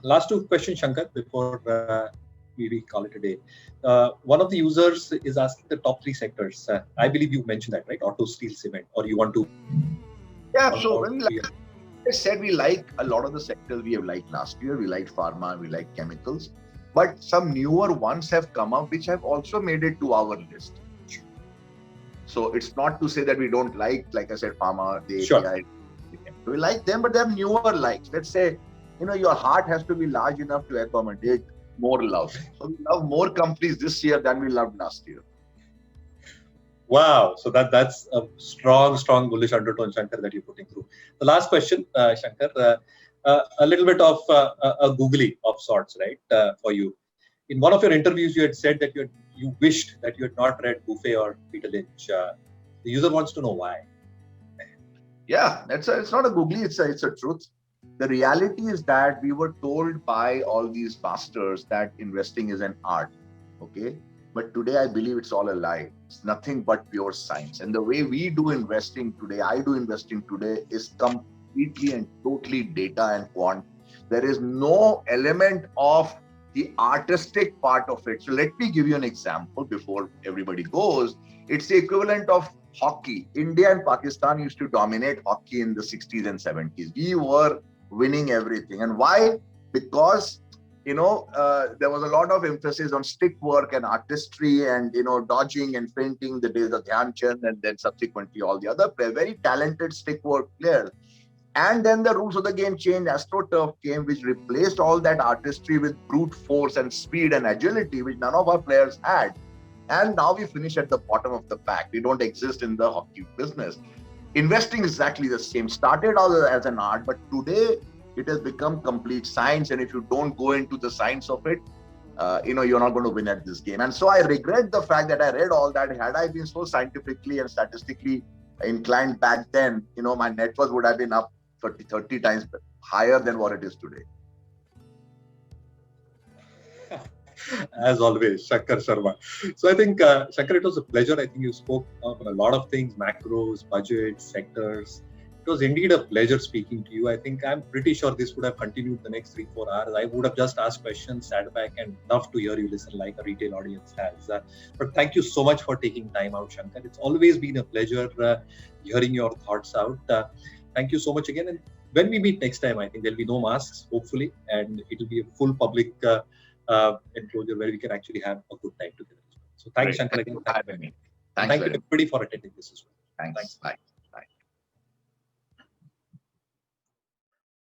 Last two questions, Shankar, before we call it a day. One of the users is asking the top 3 sectors. I believe you mentioned that, right? Auto, steel, cement, or you want to? Yeah, so like I said, we like a lot of the sectors we have liked last year. We liked pharma, we liked chemicals, but some newer ones have come up which have also made it to our list. So it's not to say that we don't like I said, pharma, the API. We like them, but they're newer likes. Let's say, your heart has to be large enough to accommodate more love. So we love more companies this year than we loved last year. Wow. So that's a strong bullish undertone, Shankar, that you're putting through. The last question, Shankar, a little bit of a googly of sorts, right, for you. In one of your interviews, you had said that you wished that you had not read Buffett or Peter Lynch. The user wants to know why. Yeah, it's not a googly, it's a truth. The reality is that we were told by all these masters that investing is an art. Okay. But today, I believe it's all a lie. It's nothing but pure science. And the way we do investing today, I do investing today, is completely and totally data and quant. There is no element of the artistic part of it. So let me give you an example before everybody goes. It's the equivalent of hockey. India and Pakistan used to dominate hockey in the 60s and 70s. We were winning everything. And why? Because there was a lot of emphasis on stick work and artistry and, dodging and feinting, the days of Dhyan Chand and then subsequently all the other players, very talented stick work players. And then the rules of the game changed. AstroTurf came, which replaced all that artistry with brute force and speed and agility, which none of our players had. And now we finish at the bottom of the pack. We don't exist in the hockey business. Investing is exactly the same. Started out as an art, but today it has become complete science. And if you don't go into the science of it, you're not going to win at this game. And so I regret the fact that I read all that. Had I been so scientifically and statistically inclined back then, my net worth would have been up 30 times higher than what it is today. As always, Shankar Sharma. So I think, Shankar, it was a pleasure. I think you spoke on a lot of things, macros, budgets, sectors. It was indeed a pleasure speaking to you. I think I'm pretty sure this would have continued the next 3-4 hours. I would have just asked questions, sat back and loved to hear you listen like a retail audience has. But thank you so much for taking time out, Shankar. It's always been a pleasure hearing your thoughts out. Thank you so much again. And when we meet next time, I think there'll be no masks, hopefully, and it'll be a full public enclosure where we can actually have a good time together. So thanks, Shankar, again. Thank you, Thank you, everybody, for attending this as well. Thanks. Bye.